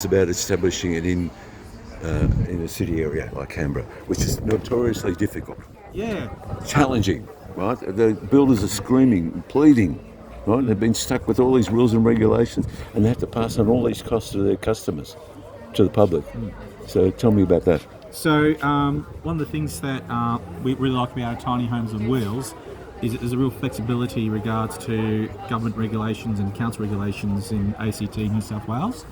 It's about establishing it in a city area like Canberra, which is notoriously difficult, Yeah. challenging, right? The builders are screaming, pleading, right? They've been stuck with all these rules and regulations, and they have to pass on all these costs to their customers, to the public. So tell me about that. So one of the things that we really like about our tiny homes on wheels is that there's a real flexibility in regards to government regulations and council regulations in ACT, New South Wales.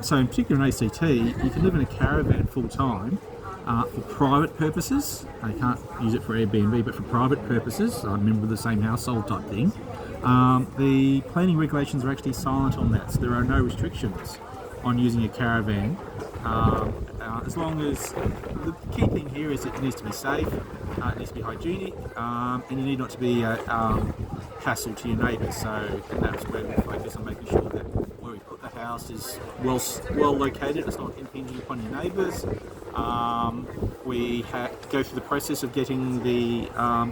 So in particular in ACT, you can live in a caravan full time for private purposes. I can't use it for Airbnb, but for private purposes, I'm a member of the same household type thing. The planning regulations are actually silent on that, so there are no restrictions on using a caravan. As long as the key thing here is it needs to be safe, it needs to be hygienic, and you need not to be a hassle to your neighbours. So, and that's where we focus on making sure that where we put the house is well located. It's not impinging upon your neighbours. We go through the process of getting the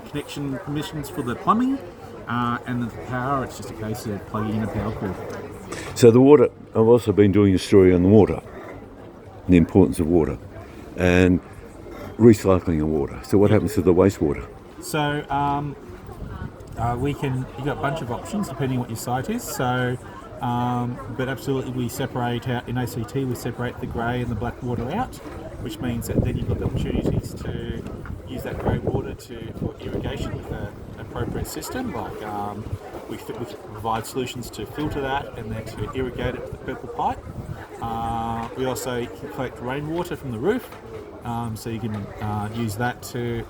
connection permissions for the plumbing and the power. It's just a case of plugging in a power cord. So the water, I've also been doing a story on the water, the importance of water, and recycling of water. So what happens to the wastewater? So you've got a bunch of options depending on what your site is. So, but absolutely we separate out, in ACT we separate the grey and the black water out, which means that then you've got the opportunities to use that grey water for irrigation with an appropriate system, like we provide solutions to filter that and then to irrigate it with the purple pipe. We also collect rainwater from the roof, so you can use that to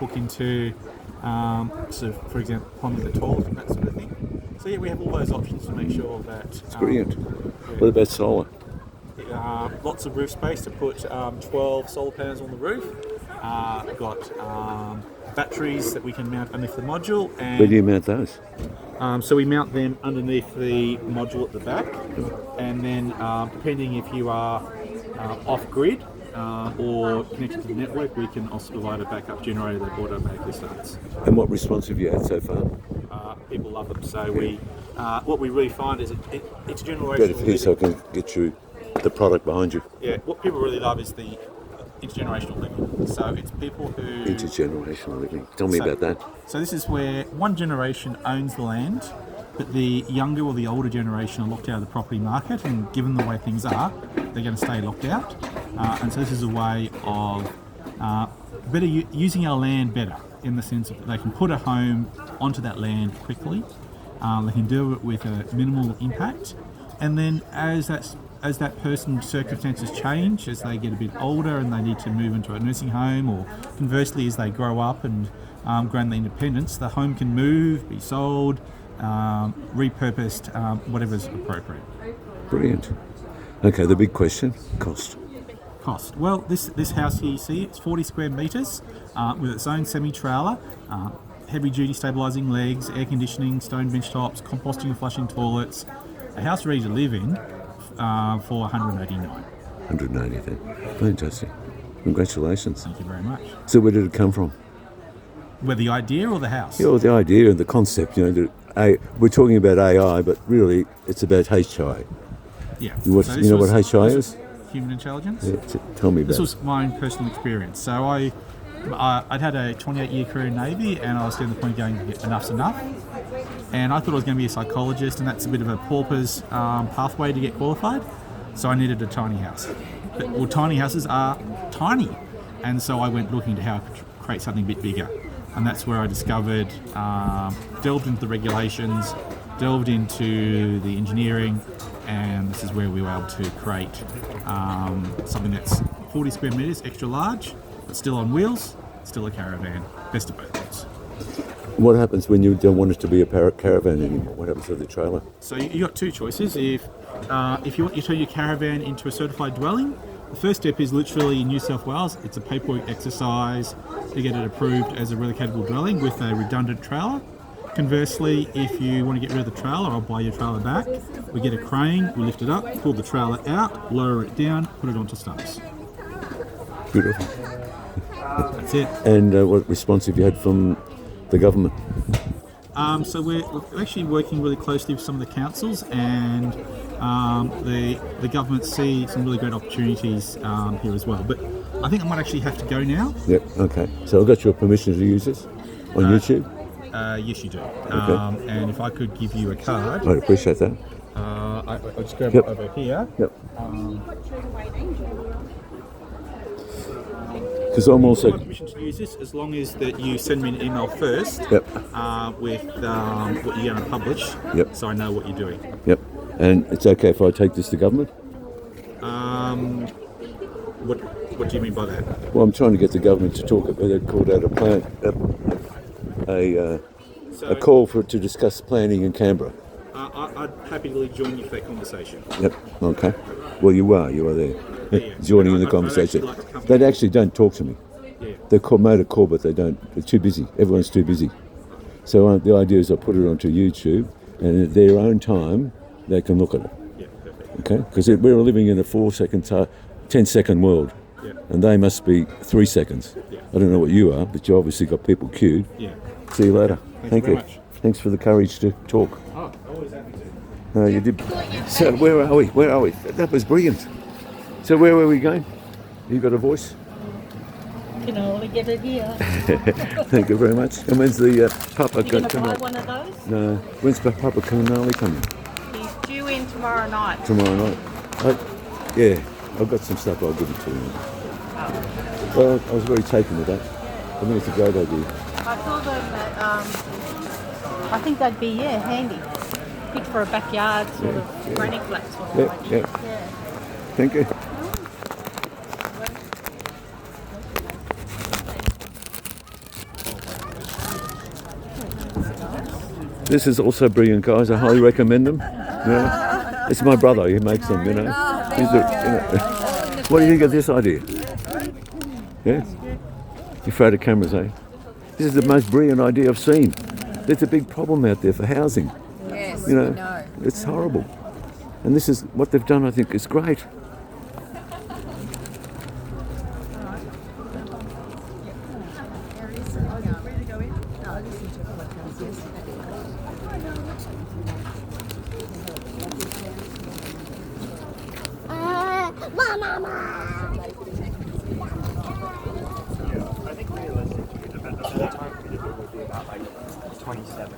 hook into, sort of, for example, plumbing the toilet and that sort of thing. So yeah, we have all those options to make sure that... It's brilliant. What about solar? Lots of roof space to put 12 solar panels on the roof. We've got batteries that we can mount underneath the module. And Where do you mount those? so we mount them underneath the module at the back, and then depending if you are off-grid or connected to the network, we can also provide a backup generator that automatically starts. And what response have you had so far? People love them. So what we really find is it's generational. Get it here so I can get you the product behind you. Yeah, what people really love is the intergenerational living. So it's people who... Intergenerational living. Tell me about that. So this is where one generation owns the land, but the younger or the older generation are locked out of the property market, and given the way things are, they're going to stay locked out. And so this is a way of better using our land better, in the sense that they can put a home onto that land quickly, they can do it with a minimal impact, and then as that person's circumstances change, as they get a bit older and they need to move into a nursing home, or conversely as they grow up and gain their independence, the home can move, be sold, repurposed, whatever's appropriate. Brilliant. Okay, the big question, cost. Cost. Well, this house here you see, it's 40 square metres with its own semi-trailer, heavy duty stabilising legs, air conditioning, stone bench tops, composting and flushing toilets, a house ready to live in for 189. 180 then. Fantastic. Congratulations. Thank you very much. So where did it come from? Where, the idea or the house? Yeah, well, the idea and the concept, we're talking about AI, but really it's about HI. Yeah. What HI is? Human intelligence? Yeah, tell me about it. This was my own personal experience. So I'd had a 28-year career in Navy, and I was getting to the point of going, enough's enough. And I thought I was going to be a psychologist, and that's a bit of a pauper's pathway to get qualified. So I needed a tiny house. Well, tiny houses are tiny. And so I went looking to how I could create something a bit bigger. And that's where I discovered, delved into the regulations, delved into the engineering, and this is where we were able to create something that's 40 square metres, extra large, but still on wheels, still a caravan, best of both worlds. What happens when you don't want it to be a caravan anymore? What happens to the trailer? So you got two choices. If you want to turn your caravan into a certified dwelling, the first step is literally in New South Wales. It's a paperwork exercise to get it approved as a relocatable dwelling with a redundant trailer. Conversely, if you want to get rid of the trailer or buy your trailer back, we get a crane, we lift it up, pull the trailer out, lower it down, put it onto stumps. Beautiful. That's it. And what response have you had from the government? So we're actually working really closely with some of the councils, and the government see some really great opportunities here as well. But I think I might actually have to go now. Yep. Okay. So I've got your permission to use this on YouTube. Yes, you do. Okay. And if I could give you a card, I'd appreciate that. I'll just grab Yep. it over here. Yep. Because I'm also. My permission to use this as long as that you send me an email first. Yep. With what you're going to publish. Yep. So I know what you're doing. Yep. And it's okay if I take this to government? What do you mean by that? Well, I'm trying to get the government to talk. They called out a plan, a call to discuss planning in Canberra. I'd happily join you for that conversation. Yep. Okay. Well, you are there, Yeah. joining in the I'd conversation. actually like to come They back. actually don't talk to me. Yeah. They made a call, but they don't. They're too busy. Everyone's too busy. So the idea is I put it onto YouTube, and at their own time, they can look at it. Yeah. Perfect. Okay? Because we're living in a 10-second world, Yeah. and they must be 3 seconds. Yeah. I don't know what you are, but you obviously got people queued. Yeah. See you later. Thank you very much. Thanks for the courage to talk. Oh, always happy to. You did. So where are we? That was brilliant. So where were we going? You got a voice? Canoli, get it here. Thank you very much. And when's the Papa You gonna buy Canoli? one of those? No. When's the Papa Canoli coming? He's due in tomorrow night. Tomorrow night. Yeah, I've got some stuff I'll give it to you. Well, I was very taken with that. I think it's a great idea. I told them that I think they'd be handy. Good for a backyard sort of granny flat sort of idea. Yeah. Thank you. This is also brilliant, guys. I highly recommend them. Yeah. It's my brother. He makes them, What do you think of this idea? Yeah? You're afraid of cameras, eh? This is the most brilliant idea I've seen. There's a big problem out there for housing. Yes, You know, we know. it's horrible. And this is what they've done, I think, is great. I think realistically, the time for the would be about like 27.